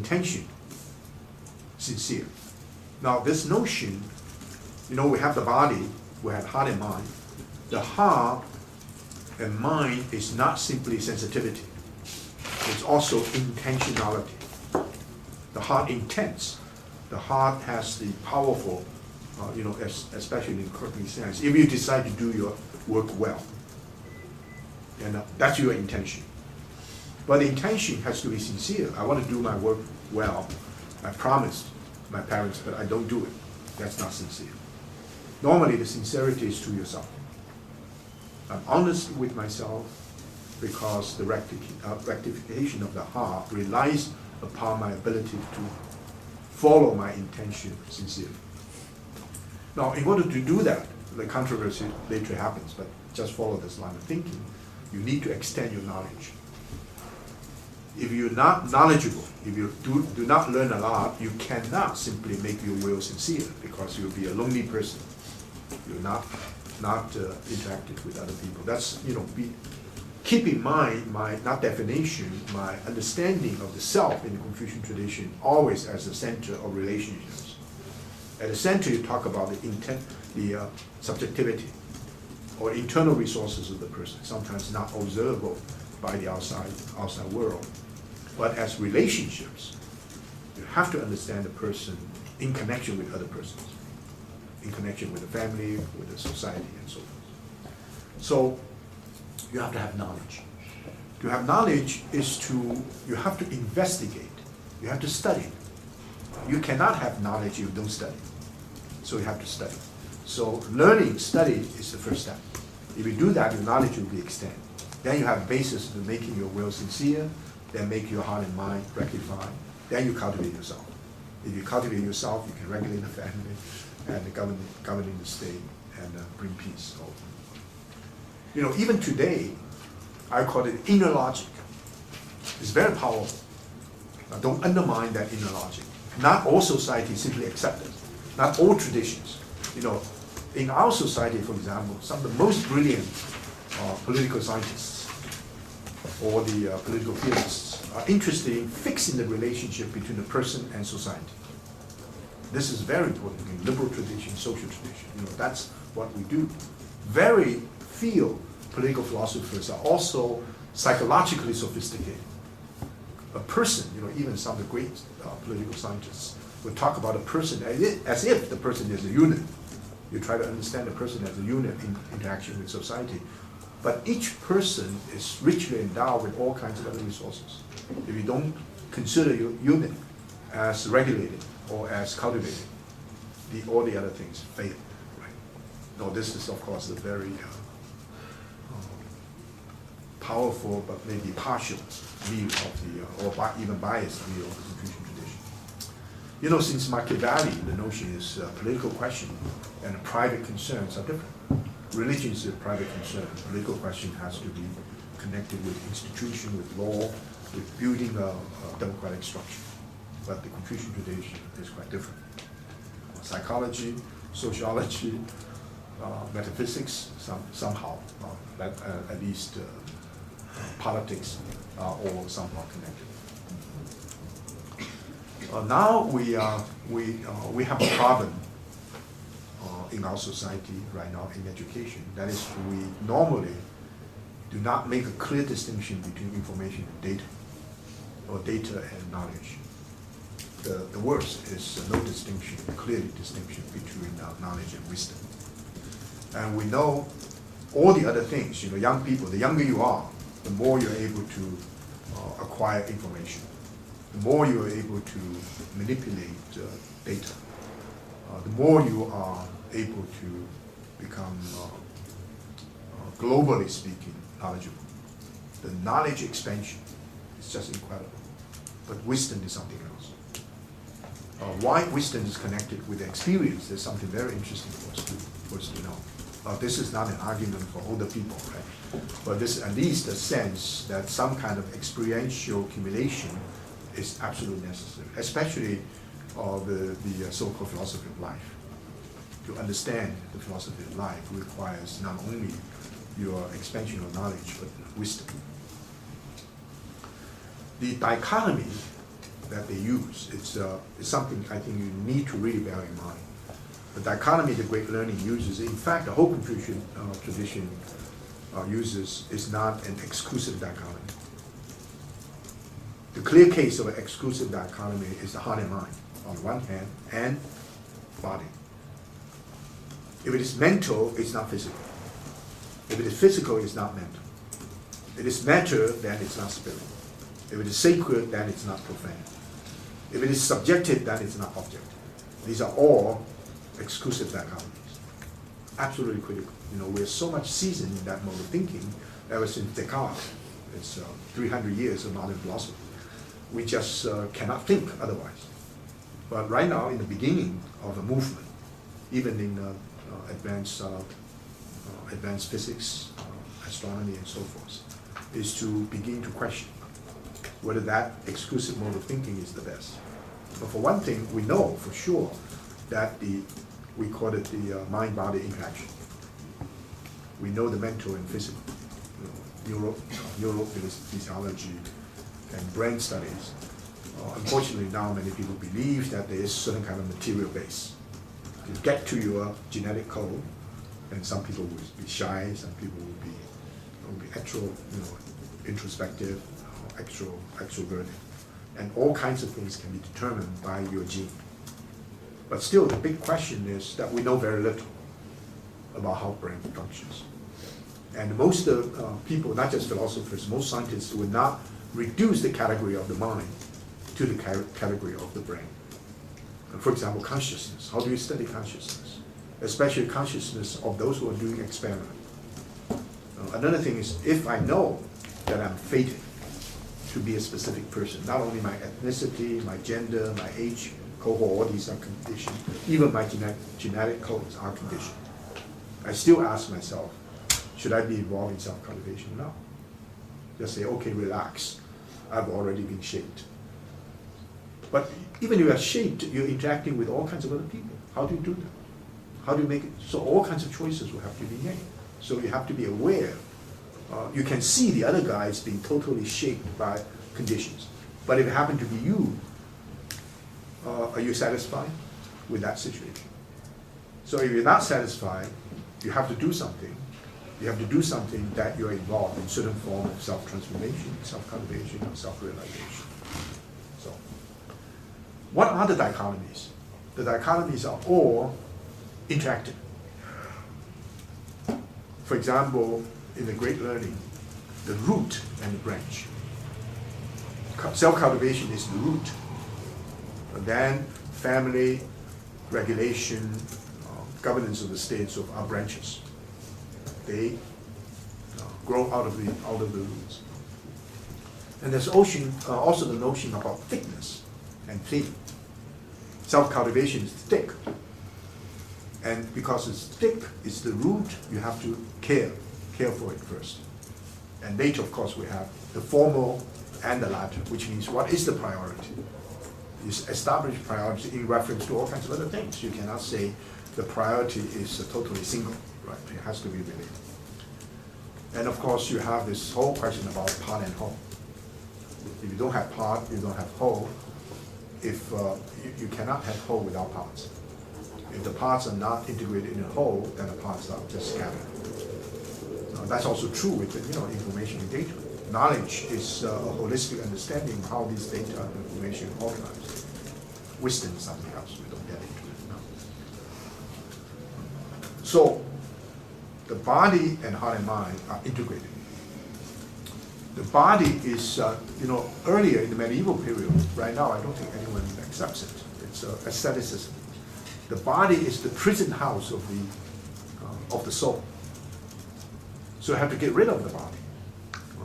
intention sincere. Now this notion, we have the body, we have heart and mind. The heart and mind is not simply sensitivity. It's also intentionality. The heart intends. The heart has the powerful, especially in Kirkman sense, if you decide to do your work well, and that's your intention. But the intention has to be sincere. I want to do my work well. I promised my parents, but I don't do it. That's not sincere. Normally, the sincerity is to yourself. I'm honest with myself because the rectification of the heart relies upon my ability to follow my intention sincerely. Now, in order to do that, the controversy later happens, but just follow this line of thinking. You need to extend your knowledge. If you're not knowledgeable, if you do not learn a lot, you cannot simply make your will sincere because you'll be a lonely person. You're not interacting with other people. That's, keep in mind my, not definition, my understanding of the self in the Confucian tradition always as the center of relationships. At the center, you talk about the intent, the subjectivity, or internal resources of the person, sometimes not observable by the outside world. But as relationships, you have to understand the person in connection with other persons, in connection with the family, with the society, and so forth. So you have to have knowledge. To have knowledge is you have to investigate, you have to study. You cannot have knowledge if you don't study. So you have to study. So learning, study is the first step. If you do that, your knowledge will be extended. Then you have a basis for making your will sincere, then make your heart and mind rectified. Then you cultivate yourself. If you cultivate yourself, you can regulate the family and governing the state and bring peace. Even today, I call it inner logic. It's very powerful. Now, don't undermine that inner logic. Not all societies simply accept it. Not all traditions. In our society, for example, some of the most brilliant political scientists or the political theorists are interested in fixing the relationship between the person and society. This is very important in liberal tradition, social tradition. That's what we do. Very few political philosophers are also psychologically sophisticated. A person, even some of the great political scientists would talk about a person as if the person is a unit. You try to understand the person as a unit in interaction with society. But each person is richly endowed with all kinds of other resources. If you don't consider your unit as regulated or as cultivated, all the other things fail. Right? Now, this is, of course, a very powerful but maybe partial view of or even biased view of the Confucian tradition. Since Machiavelli, the notion is political question and private concerns are different. Religion is a private concern. Political question has to be connected with institution, with law, with building a democratic structure. But the Confucian tradition is quite different. Psychology, sociology, metaphysics, somehow, at least politics are all somehow connected. Now we have a problem in our society right now in education. That is, we normally do not make a clear distinction between information and data, or data and knowledge. The worst is no distinction, clear distinction between knowledge and wisdom. And we know all the other things. Young people, the younger you are, the more you're able to acquire information, the more you're able to manipulate data, the more you are able to become, globally speaking, knowledgeable. The knowledge expansion is just incredible. But wisdom is something else. Why wisdom is connected with experience is something very interesting for us to know. This is not an argument for older people, right? But this is at least a sense that some kind of experiential accumulation is absolutely necessary, especially the so-called philosophy of life. To understand the philosophy of life requires not only your expansion of knowledge, but wisdom. The dichotomy that they use. It's something I think you need to really bear in mind. The dichotomy the Great Learning uses, in fact, the whole Confucian tradition uses, is not an exclusive dichotomy. The clear case of an exclusive dichotomy is the heart and mind on the one hand, and body. If it is mental, it's not physical. If it is physical, it's not mental. If it is matter, then it's not spirit. If it is sacred, then it's not profane. If it is subjective, then it's not objective. These are all exclusive dichotomies. Absolutely critical. We're so much seasoned in that mode of thinking ever since Descartes. It's 300 years of modern philosophy. We just cannot think otherwise. But right now, in the beginning of a movement, even in advanced physics, astronomy, and so forth, is to begin to question whether that exclusive mode of thinking is the best. But for one thing, we know for sure that we call it the mind-body interaction. We know the mental and physical, neurophysiology and brain studies. Unfortunately, now many people believe that there is certain kind of material base. You get to your genetic code, and some people will be shy, some people will be introspective, extroverted, and all kinds of things can be determined by your gene. But still, the big question is that we know very little about how brain functions. And most people, not just philosophers, most scientists would not reduce the category of the mind to the category of the brain. For example, consciousness. How do you study consciousness? Especially consciousness of those who are doing experiment. Another thing is, if I know that I'm fated to be a specific person, not only my ethnicity, my gender, my age, cohort, all these are conditioned, even my genetic codes are conditioned. I still ask myself, should I be involved in self-cultivation? No. Just say, okay, relax. I've already been shaped. But even if you are shaped, you're interacting with all kinds of other people. How do you do that? How do you make it? So all kinds of choices will have to be made. So you have to be aware. You can see the other guys being totally shaped by conditions. But if it happened to be you, are you satisfied with that situation? So if you're not satisfied, you have to do something. You have to do something that you're involved in certain form of self-transformation, self-cultivation, or self-realization. So, what are the dichotomies? The dichotomies are all interactive. For example, in the Great Learning, the root and the branch. Self-cultivation is the root. And then family, regulation, governance of the states are branches. They grow out of the roots. And there's also the notion about thickness and thin. Self-cultivation is thick. And because it's thick, it's the root, you have to care for it first. And later, of course, we have the formal and the latter, which means what is the priority? You establish priority in reference to all kinds of other things. You cannot say the priority is totally single, right? It has to be related. And of course, you have this whole question about part and whole. If you don't have part, you don't have whole. If you cannot have whole without parts. If the parts are not integrated in a whole, then the parts are just scattered. That's also true with information and data. Knowledge is a holistic understanding of how these data and information are organized. Wisdom is something else. We don't get into it now. So, the body and heart and mind are integrated. The body is, earlier in the medieval period, right now I don't think anyone accepts it. It's asceticism. The body is the prison house of the soul. So you have to get rid of the body.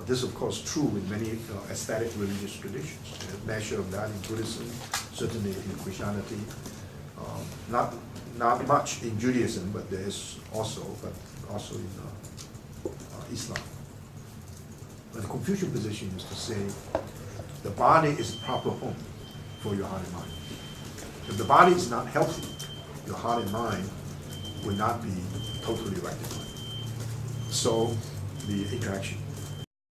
This is, of course, true in many aesthetic religious traditions. There's a measure of that in Buddhism, certainly in Christianity. Not much in Judaism, but there is also in Islam. But the Confucian position is to say the body is the proper home for your heart and mind. If the body is not healthy, your heart and mind will not be totally rectified. So the interaction